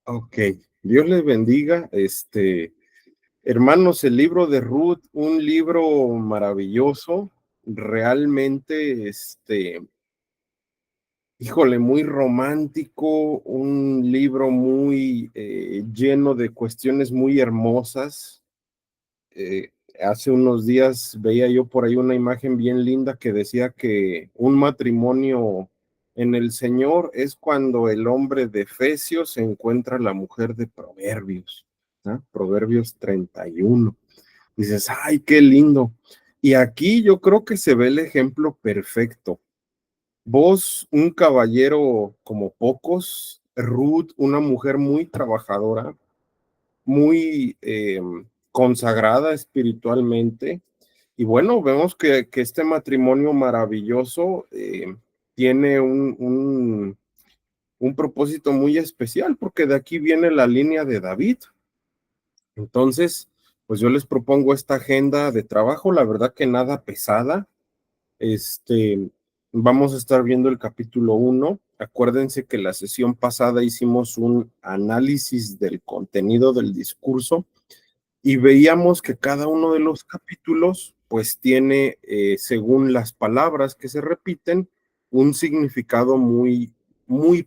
Ok, Dios les bendiga. Hermanos, el libro de Ruth, un libro maravilloso, realmente, híjole, muy romántico, un libro muy lleno de cuestiones muy hermosas. Eh, Hace unos días veía yo por ahí una imagen bien linda que decía que un matrimonio en el Señor es cuando el hombre de Efesios encuentra a la mujer de Proverbios, ¿no? Proverbios 31. Dices, ay, qué lindo. Y aquí yo creo que se ve el ejemplo perfecto. Vos, un caballero como pocos, Ruth, una mujer muy trabajadora, muy consagrada espiritualmente. Y bueno, vemos que este matrimonio maravilloso tiene un propósito muy especial, porque de aquí viene la línea de David. Entonces, pues yo les propongo esta agenda de trabajo, la verdad que nada pesada. Este, Vamos a estar viendo el capítulo 1. Acuérdense que la sesión pasada hicimos un análisis del contenido del discurso y veíamos que cada uno de los capítulos pues tiene, según las palabras que se repiten, un significado muy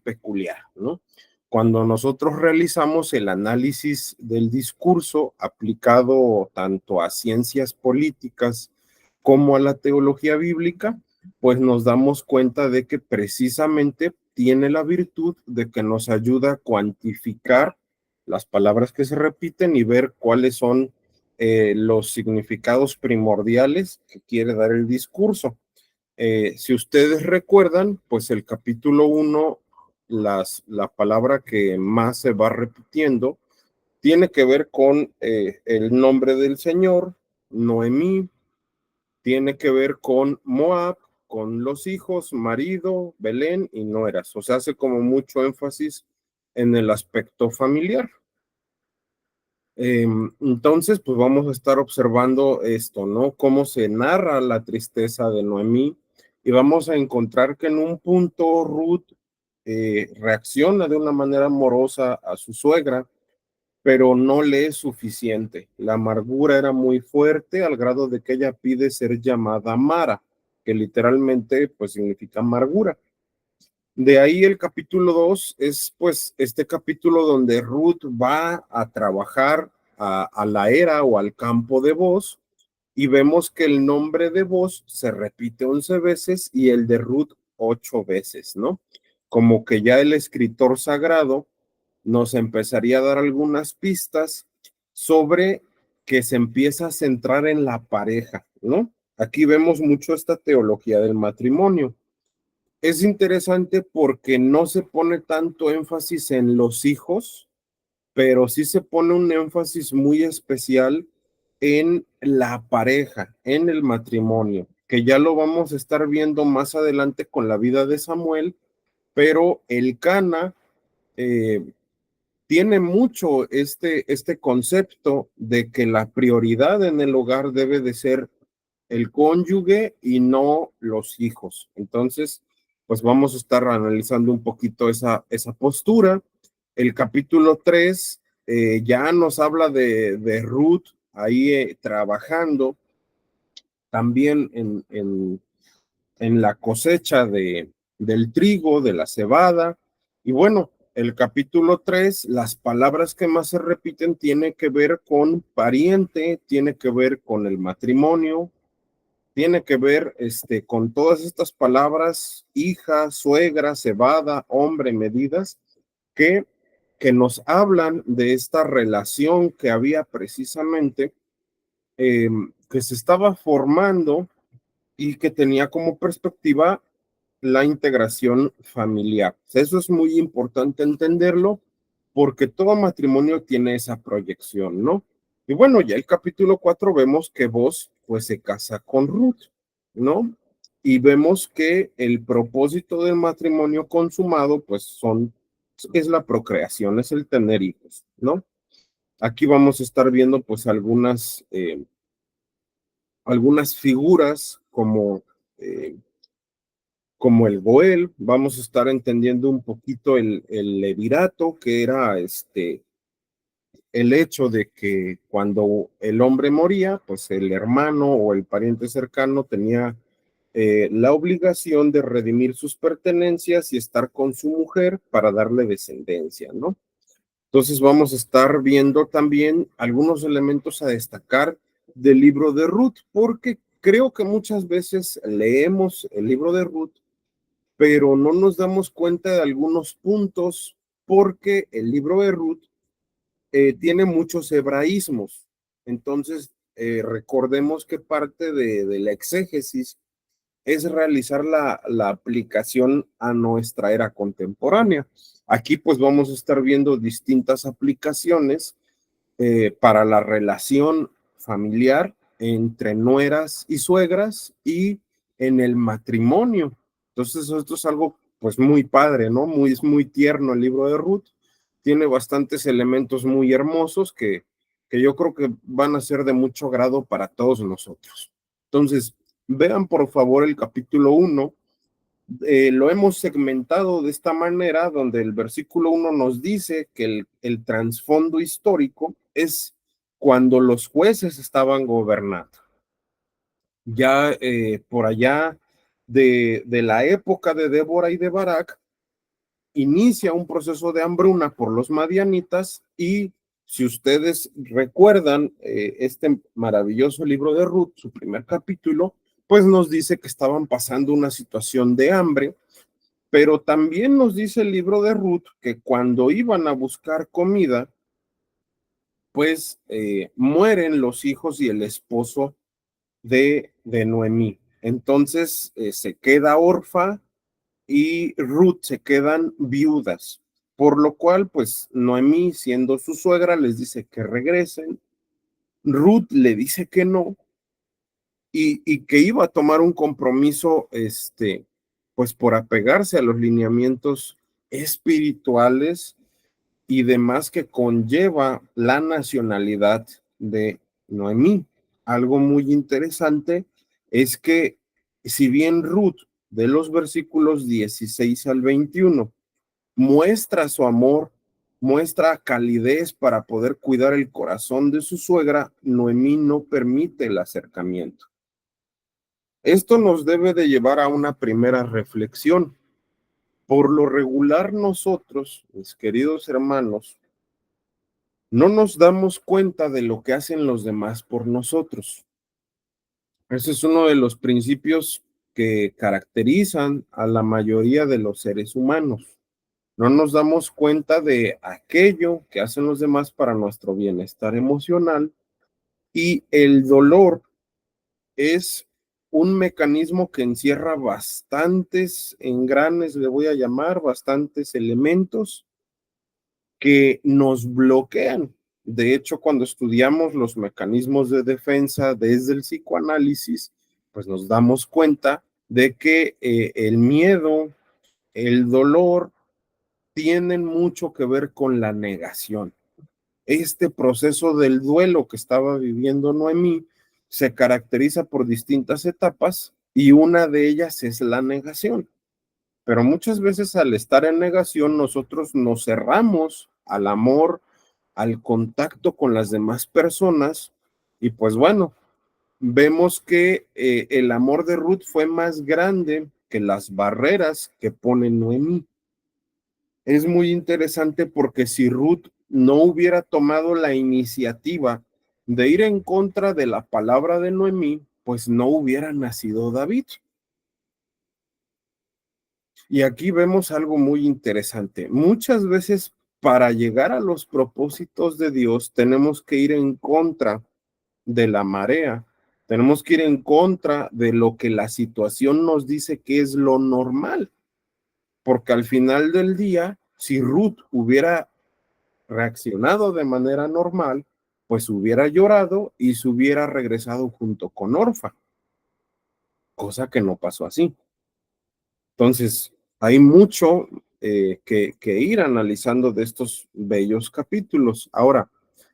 peculiar, ¿no? Cuando nosotros realizamos el análisis del discurso aplicado tanto a ciencias políticas como a la teología bíblica, pues nos damos cuenta de que precisamente tiene la virtud de que nos ayuda a cuantificar las palabras que se repiten y ver cuáles son los significados primordiales que quiere dar el discurso. Si ustedes recuerdan, pues el capítulo 1, la palabra que más se va repitiendo, tiene que ver con el nombre del Señor, Noemí, tiene que ver con Moab, con los hijos, marido, Belén y nueras. O sea, hace como mucho énfasis en el aspecto familiar. Entonces, pues vamos a estar observando esto, ¿no? Cómo se narra la tristeza de Noemí y vamos a encontrar que en un punto Ruth reacciona de una manera amorosa a su suegra, pero no le es suficiente. La amargura era muy fuerte al grado de que ella pide ser llamada Mara, que literalmente pues significa amargura. De ahí el capítulo 2 es pues este capítulo donde Ruth va a trabajar a la era o al campo de Boz y vemos que el nombre de Boz se repite 11 veces y el de Ruth 8 veces, ¿no? Como que ya el escritor sagrado nos empezaría a dar algunas pistas sobre que se empieza a centrar en la pareja, ¿no? Aquí vemos mucho esta teología del matrimonio. Es interesante porque no se pone tanto énfasis en los hijos, pero sí se pone un énfasis muy especial en la pareja, en el matrimonio, que ya lo vamos a estar viendo más adelante con la vida de Samuel, pero el Cana tiene mucho este concepto de que la prioridad en el hogar debe de ser el cónyuge y no los hijos. Entonces, pues vamos a estar analizando un poquito esa postura. El capítulo 3 ya nos habla de Ruth ahí trabajando también en la cosecha del trigo, de la cebada. Y bueno, el capítulo 3 las palabras que más se repiten tienen que ver con pariente, tiene que ver con el matrimonio, tiene que ver con todas estas palabras, hija, suegra, cebada, hombre, medidas, que, que nos hablan de esta relación que había precisamente, que se estaba formando y que tenía como perspectiva la integración familiar. Eso es muy importante entenderlo porque todo matrimonio tiene esa proyección, ¿no? Y bueno, ya el capítulo 4 vemos que Boz pues se casa con Ruth, ¿no? Y vemos que el propósito del matrimonio consumado pues es la procreación, es el tener hijos, ¿no? Aquí vamos a estar viendo pues algunas figuras como como el Goel. Vamos a estar entendiendo un poquito el levirato, que era el hecho de que cuando el hombre moría, pues el hermano o el pariente cercano tenía la obligación de redimir sus pertenencias y estar con su mujer para darle descendencia, ¿no? Entonces vamos a estar viendo también algunos elementos a destacar del libro de Ruth, porque creo que muchas veces leemos el libro de Ruth, pero no nos damos cuenta de algunos puntos porque el libro de Ruth tiene muchos hebraísmos. Entonces, recordemos que parte de la exégesis es realizar la aplicación a nuestra era contemporánea. Aquí pues vamos a estar viendo distintas aplicaciones para la relación familiar entre nueras y suegras y en el matrimonio. Entonces esto es algo pues muy padre, ¿no? Es muy tierno el libro de Ruth. Tiene bastantes elementos muy hermosos que yo creo que van a ser de mucho agrado para todos nosotros. Entonces, vean por favor el capítulo 1. Lo hemos segmentado de esta manera, donde el versículo 1 nos dice que el trasfondo histórico es cuando los jueces estaban gobernando. Ya por allá de la época de Débora y de Barak, inicia un proceso de hambruna por los madianitas y si ustedes recuerdan este maravilloso libro de Ruth, su primer capítulo, pues nos dice que estaban pasando una situación de hambre, pero también nos dice el libro de Ruth que cuando iban a buscar comida, pues mueren los hijos y el esposo de Noemí. Entonces se queda orfa y Ruth se quedan viudas, por lo cual pues Noemí, siendo su suegra, les dice que regresen. Ruth le dice que no y que iba a tomar un compromiso, pues por apegarse a los lineamientos espirituales y demás que conlleva la nacionalidad de Noemí. Algo muy interesante es que si bien Ruth de los versículos 16 al 21 muestra su amor, muestra calidez para poder cuidar el corazón de su suegra, Noemí no permite el acercamiento. Esto nos debe de llevar a una primera reflexión. Por lo regular nosotros, mis queridos hermanos, no nos damos cuenta de lo que hacen los demás por nosotros. Ese es uno de los principios que caracterizan a la mayoría de los seres humanos. No nos damos cuenta de aquello que hacen los demás para nuestro bienestar emocional y el dolor es un mecanismo que encierra bastantes engranes, le voy a llamar, bastantes elementos que nos bloquean. De hecho, cuando estudiamos los mecanismos de defensa desde el psicoanálisis, pues nos damos cuenta de que el miedo, el dolor, tienen mucho que ver con la negación. Este proceso del duelo que estaba viviendo Noemí se caracteriza por distintas etapas y una de ellas es la negación. Pero muchas veces al estar en negación nosotros nos cerramos al amor, al contacto con las demás personas y pues bueno, vemos que el amor de Ruth fue más grande que las barreras que pone Noemí. Es muy interesante porque si Ruth no hubiera tomado la iniciativa de ir en contra de la palabra de Noemí, pues no hubiera nacido David. Y aquí vemos algo muy interesante. Muchas veces para llegar a los propósitos de Dios tenemos que ir en contra de la marea, tenemos que ir en contra de lo que la situación nos dice que es lo normal, porque al final del día, si Ruth hubiera reaccionado de manera normal, pues hubiera llorado y se hubiera regresado junto con Orfa, cosa que no pasó así. Entonces, hay mucho que ir analizando de estos bellos capítulos. Ahora,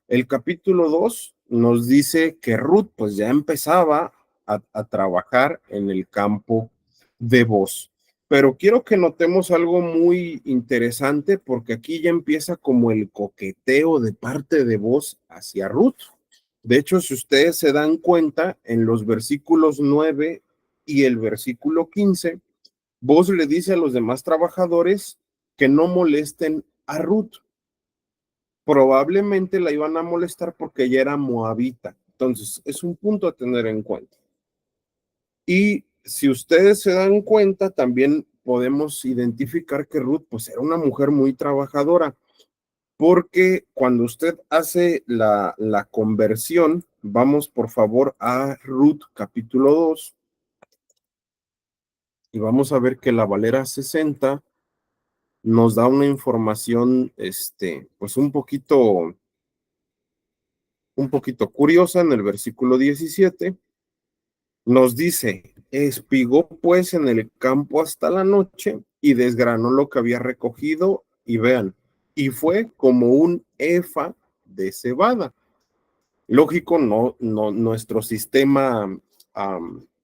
el capítulo 2 nos dice que Ruth pues ya empezaba a trabajar en el campo de Boz. Pero quiero que notemos algo muy interesante porque aquí ya empieza como el coqueteo de parte de Booz hacia Ruth. De hecho, si ustedes se dan cuenta, en los versículos 9 y el versículo 15, Booz le dice a los demás trabajadores que no molesten a Ruth. Probablemente la iban a molestar porque ella era moabita. Entonces, es un punto a tener en cuenta. Y si ustedes se dan cuenta, también podemos identificar que Ruth pues era una mujer muy trabajadora, porque cuando usted hace la conversión, vamos por favor a Ruth capítulo 2 y vamos a ver que la Valera 60 nos da una información, pues un poquito curiosa en el versículo 17. Nos dice, espigó pues en el campo hasta la noche y desgranó lo que había recogido y vean, y fue como un efa de cebada. Lógico, no, nuestro sistema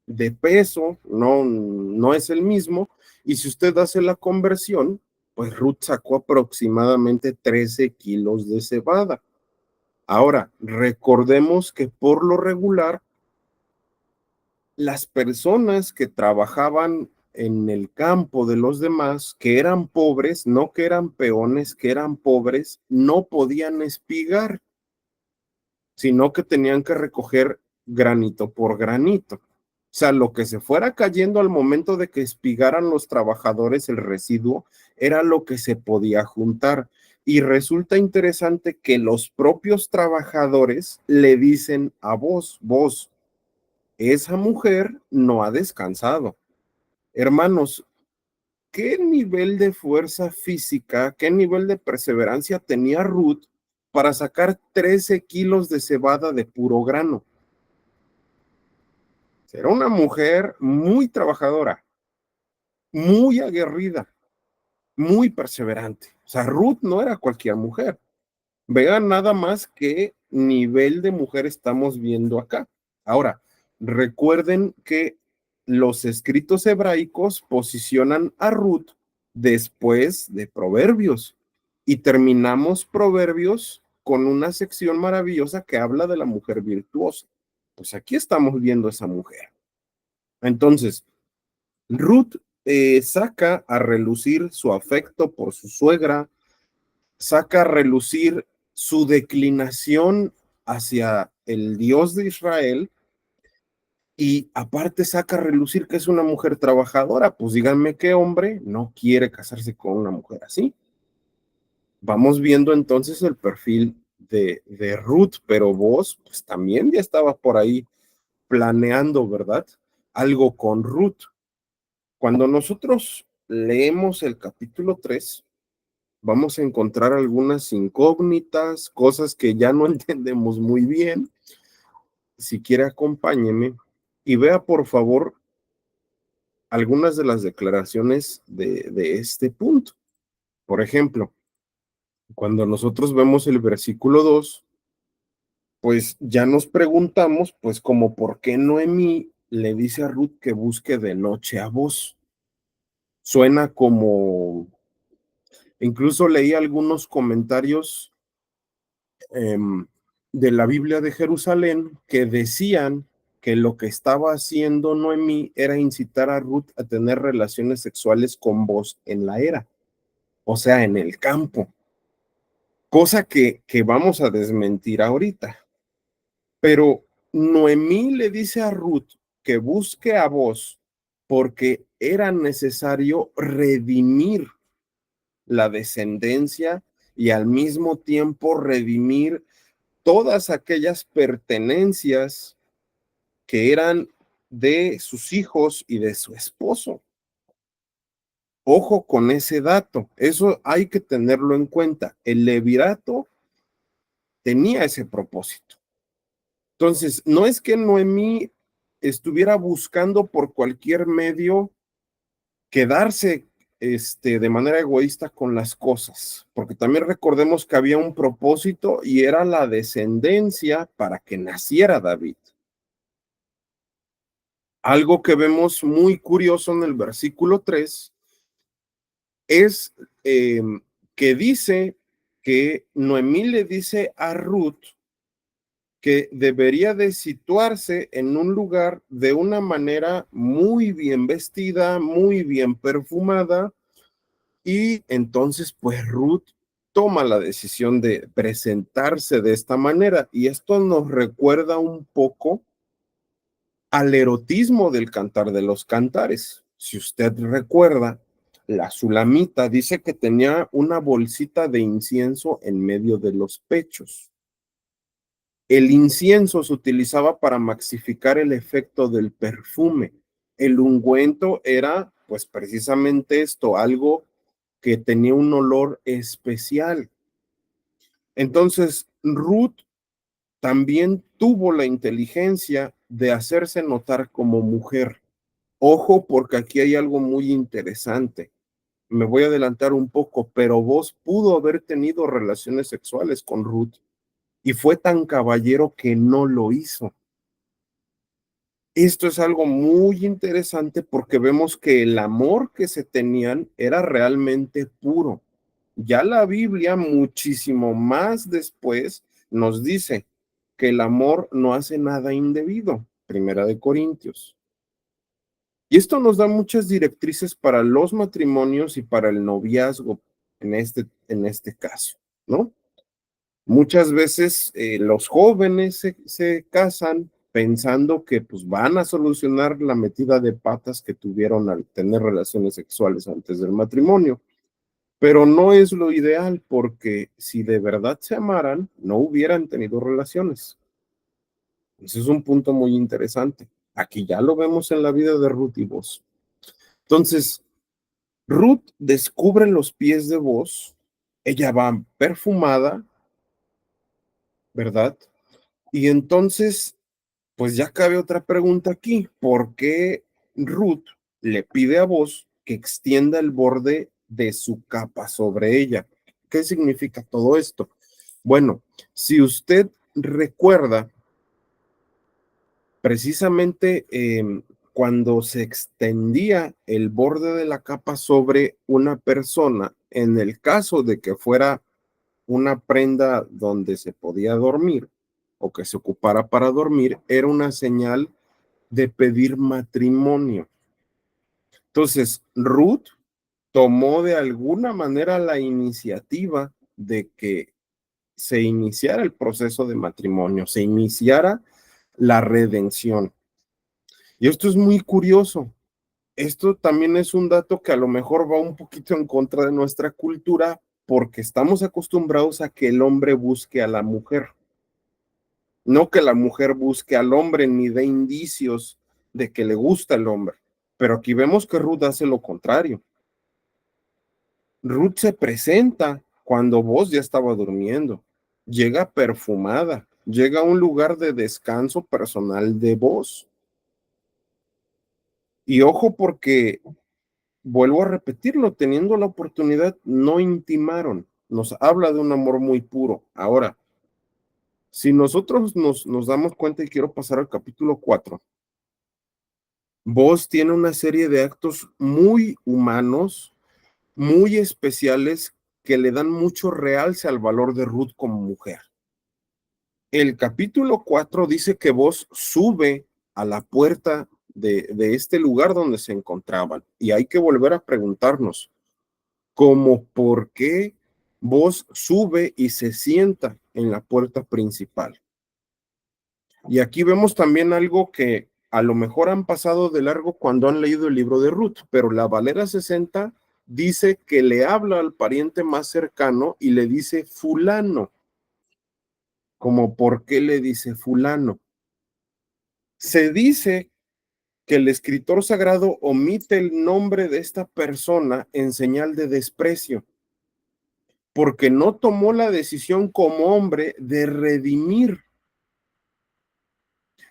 de peso no es el mismo y si usted hace la conversión, pues Ruth sacó aproximadamente 13 kilos de cebada. Ahora, recordemos que por lo regular, las personas que trabajaban en el campo de los demás, que eran pobres, no que eran peones, que eran pobres, no podían espigar, sino que tenían que recoger granito por granito. O sea, lo que se fuera cayendo al momento de que espigaran los trabajadores el residuo era lo que se podía juntar. Y resulta interesante que los propios trabajadores le dicen a vos, esa mujer no ha descansado. Hermanos, ¿qué nivel de fuerza física, qué nivel de perseverancia tenía Ruth para sacar 13 kilos de cebada de puro grano? Era una mujer muy trabajadora, muy aguerrida, muy perseverante. O sea, Ruth no era cualquier mujer. Vean nada más qué nivel de mujer estamos viendo acá. Ahora, recuerden que los escritos hebraicos posicionan a Ruth después de Proverbios y terminamos Proverbios con una sección maravillosa que habla de la mujer virtuosa. Pues aquí estamos viendo esa mujer. Entonces, Ruth saca a relucir su afecto por su suegra, saca a relucir su declinación hacia el Dios de Israel y aparte saca a relucir que es una mujer trabajadora. Pues díganme qué hombre no quiere casarse con una mujer así. Vamos viendo entonces el perfil de Ruth, pero vos pues también ya estaba por ahí planeando, ¿verdad? Algo con Ruth. Cuando nosotros leemos el capítulo 3, vamos a encontrar algunas incógnitas, cosas que ya no entendemos muy bien. Si quiere, acompáñeme y vea, por favor, algunas de las declaraciones de este punto. Por ejemplo, cuando nosotros vemos el versículo 2, pues ya nos preguntamos, pues como por qué Noemí le dice a Ruth que busque de noche a vos. Suena como, incluso leí algunos comentarios de la Biblia de Jerusalén que decían que lo que estaba haciendo Noemí era incitar a Ruth a tener relaciones sexuales con vos en la era, o sea, en el campo, cosa que vamos a desmentir ahorita. Pero Noemí le dice a Ruth que busque a vos porque era necesario redimir la descendencia y al mismo tiempo redimir todas aquellas pertenencias que eran de sus hijos y de su esposo. Ojo con ese dato, eso hay que tenerlo en cuenta. El levirato tenía ese propósito. Entonces, no es que Noemí estuviera buscando por cualquier medio quedarse de manera egoísta con las cosas, porque también recordemos que había un propósito y era la descendencia para que naciera David. Algo que vemos muy curioso en el versículo 3 es eh, que dice que Noemí le dice a Ruth que debería de situarse en un lugar de una manera muy bien vestida, muy bien perfumada, y entonces pues Ruth toma la decisión de presentarse de esta manera, y esto nos recuerda un poco al erotismo del Cantar de los Cantares. Si usted recuerda, la Sulamita dice que tenía una bolsita de incienso en medio de los pechos. El incienso se utilizaba para maxificar el efecto del perfume. El ungüento era, pues precisamente esto, algo que tenía un olor especial. Entonces, Ruth también tuvo la inteligencia de hacerse notar como mujer. Ojo, porque aquí hay algo muy interesante. Me voy a adelantar un poco, pero vos pudo haber tenido relaciones sexuales con Ruth y fue tan caballero que no lo hizo. Esto es algo muy interesante porque vemos que el amor que se tenían era realmente puro. Ya la Biblia, muchísimo más después, nos dice que el amor no hace nada indebido. Primera de Corintios. Y esto nos da muchas directrices para los matrimonios y para el noviazgo en este caso, ¿no? Muchas veces los jóvenes se casan pensando que pues van a solucionar la metida de patas que tuvieron al tener relaciones sexuales antes del matrimonio, pero no es lo ideal porque si de verdad se amaran, no hubieran tenido relaciones. Ese es un punto muy interesante. Aquí ya lo vemos en la vida de Ruth y Boaz. Entonces, Ruth descubre los pies de Boaz, ella va perfumada, ¿verdad? Y entonces, pues ya cabe otra pregunta aquí. ¿Por qué Ruth le pide a Boaz que extienda el borde de su capa sobre ella? ¿Qué significa todo esto? Bueno, si usted recuerda, precisamente cuando se extendía el borde de la capa sobre una persona, en el caso de que fuera una prenda donde se podía dormir o que se ocupara para dormir, era una señal de pedir matrimonio. Entonces, Ruth tomó de alguna manera la iniciativa de que se iniciara el proceso de matrimonio, se iniciara la redención. Y esto es muy curioso. Esto también es un dato que a lo mejor va un poquito en contra de nuestra cultura porque estamos acostumbrados a que el hombre busque a la mujer, no que la mujer busque al hombre ni dé indicios de que le gusta el hombre. Pero aquí vemos que Ruth hace lo contrario. Ruth se presenta cuando vos ya estaba durmiendo. Llega perfumada, llega a un lugar de descanso personal de vos. Y ojo porque, vuelvo a repetirlo, teniendo la oportunidad, no intimaron. Nos habla de un amor muy puro. Ahora, si nosotros nos damos cuenta, y quiero pasar al capítulo 4, vos tiene una serie de actos muy humanos, muy especiales, que le dan mucho realce al valor de Ruth como mujer. El capítulo 4 dice que vos sube a la puerta de este lugar donde se encontraban. Y hay que volver a preguntarnos, como por qué vos sube y se sienta en la puerta principal. Y aquí vemos también algo que a lo mejor han pasado de largo cuando han leído el libro de Ruth, pero la Valera 60 dice que le habla al pariente más cercano y le dice fulano. Como por qué le dice fulano. Se dice que el escritor sagrado omite el nombre de esta persona en señal de desprecio, porque no tomó la decisión como hombre de redimir.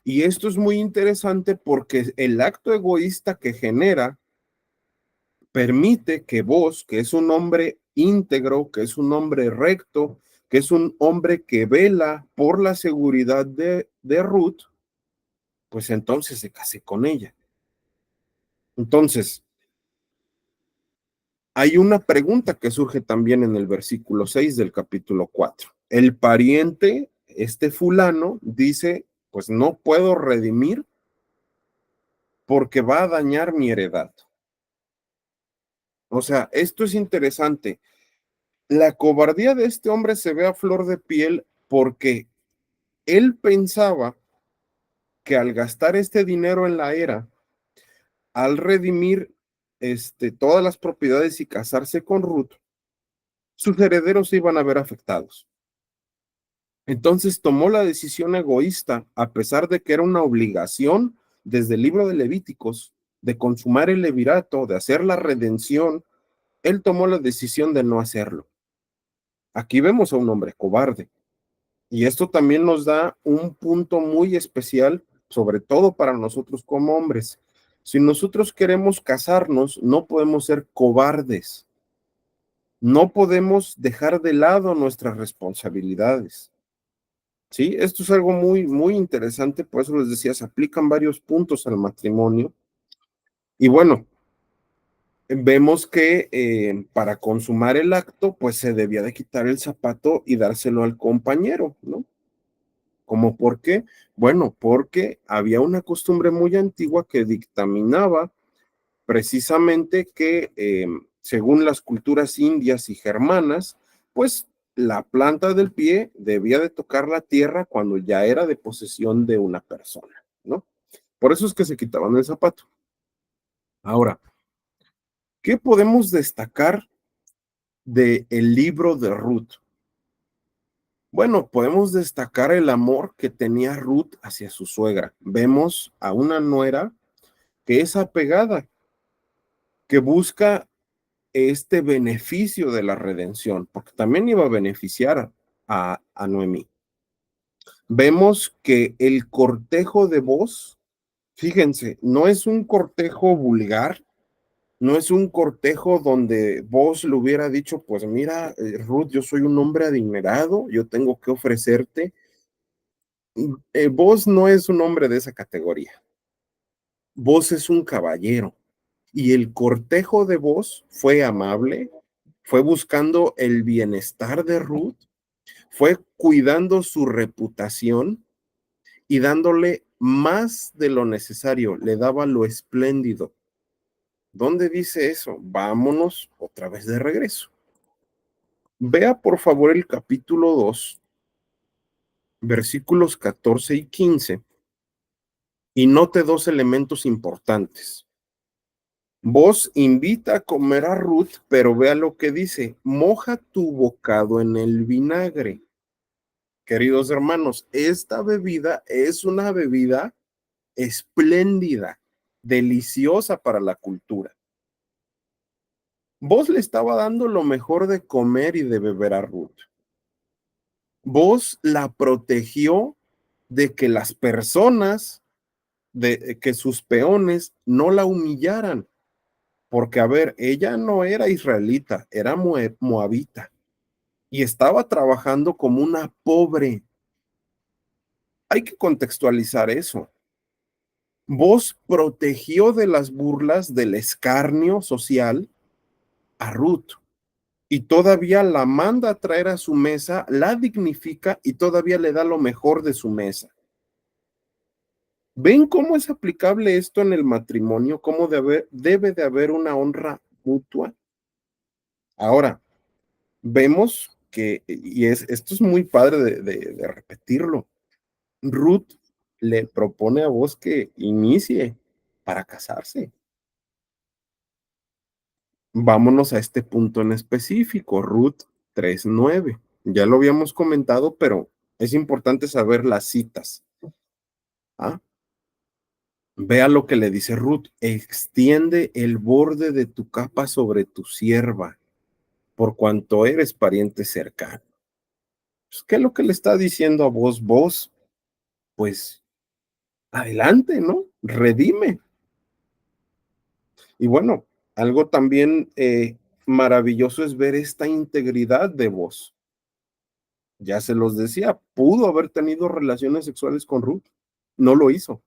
Y esto es muy interesante porque el acto egoísta que genera permite que vos, que es un hombre íntegro, que es un hombre recto, que es un hombre que vela por la seguridad de Ruth, pues entonces se case con ella. Entonces, Hay una pregunta que surge también en el versículo 6 del capítulo 4. El pariente, este fulano, dice, pues no puedo redimir porque va a dañar mi heredad. O sea, esto es interesante. La cobardía de este hombre se ve a flor de piel porque él pensaba que al gastar este dinero en la era, al redimir todas las propiedades y casarse con Ruth, sus herederos se iban a ver afectados. Entonces tomó la decisión egoísta, a pesar de que era una obligación desde el libro de Levíticos, de consumar el levirato, de hacer la redención. Él tomó la decisión de no hacerlo. Aquí vemos a un hombre cobarde. Y esto también nos da un punto muy especial, sobre todo para nosotros como hombres. Si nosotros queremos casarnos, no podemos ser cobardes. No podemos dejar de lado nuestras responsabilidades. Sí, esto es algo muy, muy interesante, por eso les decía, se aplican varios puntos al matrimonio. Y bueno, vemos que para consumar el acto, pues se debía de quitar el zapato y dárselo al compañero, ¿no? ¿Cómo por qué? Bueno, porque había una costumbre muy antigua que dictaminaba precisamente que según las culturas indias y germanas, pues la planta del pie debía de tocar la tierra cuando ya era de posesión de una persona, ¿no? Por eso es que se quitaban el zapato. Ahora, ¿qué podemos destacar del libro de Ruth? Bueno, podemos destacar el amor que tenía Ruth hacia su suegra. Vemos a una nuera que es apegada, que busca este beneficio de la redención, porque también iba a beneficiar a Noemí. Vemos que el cortejo de Boz, fíjense, no es un cortejo vulgar, no es un cortejo donde Boz le hubiera dicho, pues mira, Ruth, yo soy un hombre adinerado, yo tengo que ofrecerte. Boz no es un hombre de esa categoría. Boz es un caballero. Y el cortejo de Boz fue amable, fue buscando el bienestar de Ruth, fue cuidando su reputación y dándole más de lo necesario, le daba lo espléndido. ¿Dónde dice eso? Vámonos otra vez de regreso. Vea por favor el capítulo 2, versículos 14 y 15, y note dos elementos importantes. Vos invita a comer a Ruth, pero vea lo que dice, moja tu bocado en el vinagre. Queridos hermanos, esta bebida es una bebida espléndida, deliciosa para la cultura. Vos le estaba dando lo mejor de comer y de beber a Ruth. Vos la protegió de que las personas, de que sus peones no la humillaran. Porque, a ver, ella no era israelita, era moabita y estaba trabajando como una pobre. Hay que contextualizar eso. Vos protegió de las burlas, del escarnio social a Ruth y todavía la manda a traer a su mesa, la dignifica y todavía le da lo mejor de su mesa. ¿Ven cómo es aplicable esto en el matrimonio? ¿Cómo debe de haber una honra mutua? Ahora, vemos que, esto es muy padre de repetirlo, Ruth le propone a vos que inicie para casarse. Vámonos a este punto en específico, Ruth 3:9. Ya lo habíamos comentado, pero es importante saber las citas. ¿Ah? Vea lo que le dice Ruth, extiende el borde de tu capa sobre tu sierva, por cuanto eres pariente cercano. Pues, ¿qué es lo que le está diciendo a vos? Vos, pues, adelante, ¿no? Redime. Y bueno, algo también maravilloso es ver esta integridad de vos. Ya se los decía, pudo haber tenido relaciones sexuales con Ruth, no lo hizo.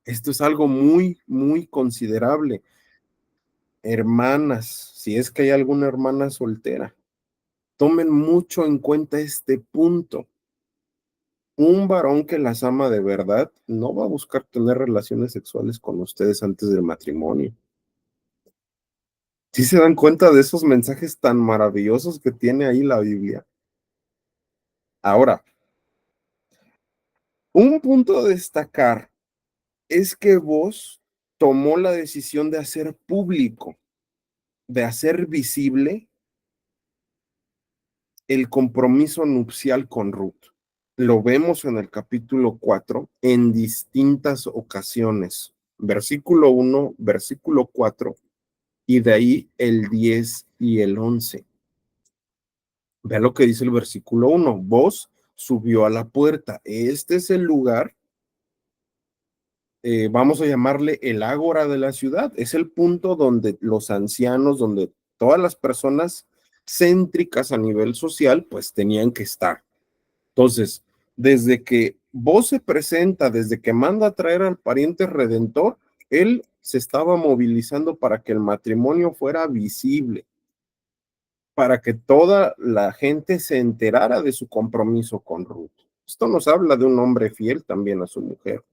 Esto es algo muy, muy considerable. hermanas, si es que hay alguna hermana soltera, tomen mucho en cuenta este punto. Un varón que las ama de verdad no va a buscar tener relaciones sexuales con ustedes antes del matrimonio. ¿Sí se dan cuenta de esos mensajes tan maravillosos que tiene ahí la Biblia? Ahora, un punto a destacar es que vos tomó la decisión de hacer público, de hacer visible el compromiso nupcial con Ruth. Lo vemos en el capítulo 4 en distintas ocasiones. Versículo 1, versículo 4 y de ahí el 10 y el 11. Vea lo que dice el versículo 1. Vos subió a la puerta. Este es el lugar, vamos a llamarle el ágora de la ciudad. Es el punto donde los ancianos, donde todas las personas céntricas a nivel social, pues tenían que estar. Entonces, desde que vos se presenta, desde que manda a traer al pariente redentor, él se estaba movilizando para que el matrimonio fuera visible, para que toda la gente se enterara de su compromiso con Ruth. Esto nos habla de un hombre fiel también a su mujer.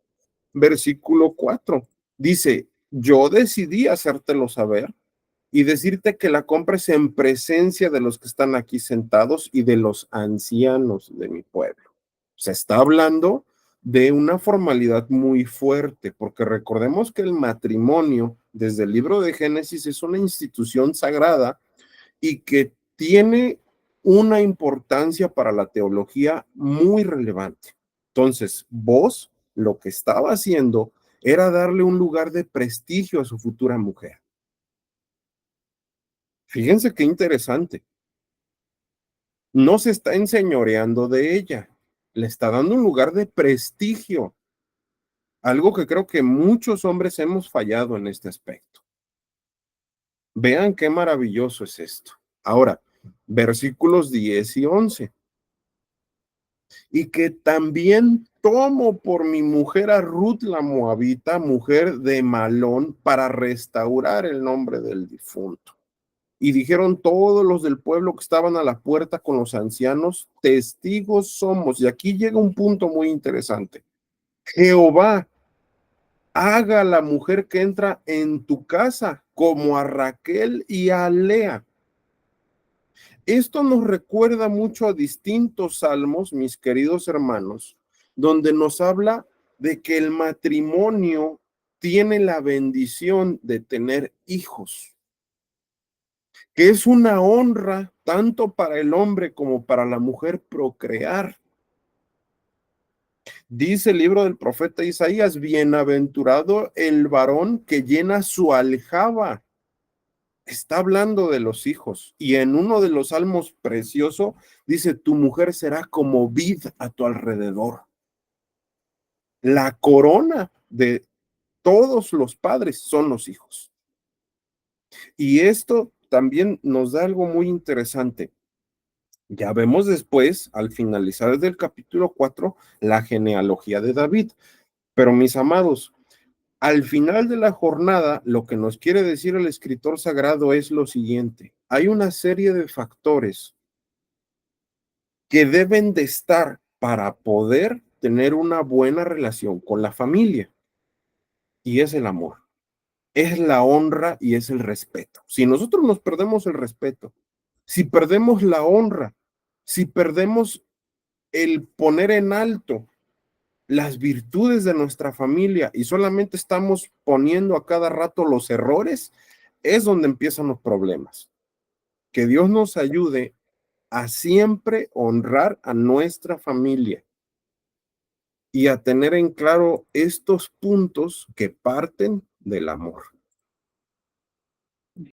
Versículo 4 dice, yo decidí hacértelo saber y decirte que la compres en presencia de los que están aquí sentados y de los ancianos de mi pueblo. Se está hablando de una formalidad muy fuerte, porque recordemos que el matrimonio, desde el libro de Génesis, es una institución sagrada y que tiene una importancia para la teología muy relevante. Entonces, vos lo que estaba haciendo era darle un lugar de prestigio a su futura mujer. Fíjense qué interesante. No se está enseñoreando de ella, le está dando un lugar de prestigio, algo que creo que muchos hombres hemos fallado en este aspecto. Vean qué maravilloso es esto. Ahora, versículos 10 y 11. Y que también tomo por mi mujer a Ruth la Moabita, mujer de Malón, para restaurar el nombre del difunto. Y dijeron todos los del pueblo que estaban a la puerta con los ancianos, testigos somos. Y aquí llega un punto muy interesante. Jehová haga a la mujer que entra en tu casa como a Raquel y a Lea. Esto nos recuerda mucho a distintos salmos, mis queridos hermanos, donde nos habla de que el matrimonio tiene la bendición de tener hijos, que es una honra tanto para el hombre como para la mujer procrear. Dice el libro del profeta Isaías, bienaventurado el varón que llena su aljaba. Está hablando de los hijos. Y en uno de los salmos precioso dice, tu mujer será como vid a tu alrededor. La corona de todos los padres son los hijos. Y esto también nos da algo muy interesante. Ya vemos después, al finalizar del capítulo 4, la genealogía de David. Pero mis amados, al final de la jornada, lo que nos quiere decir el escritor sagrado es lo siguiente. Hay una serie de factores que deben de estar para poder tener una buena relación con la familia. Y es el amor, es la honra y es el respeto. Si nosotros nos perdemos el respeto, si perdemos la honra, si perdemos el poner en alto las virtudes de nuestra familia y solamente estamos poniendo a cada rato los errores, es donde empiezan los problemas. Que Dios nos ayude a siempre honrar a nuestra familia y a tener en claro estos puntos que parten del amor.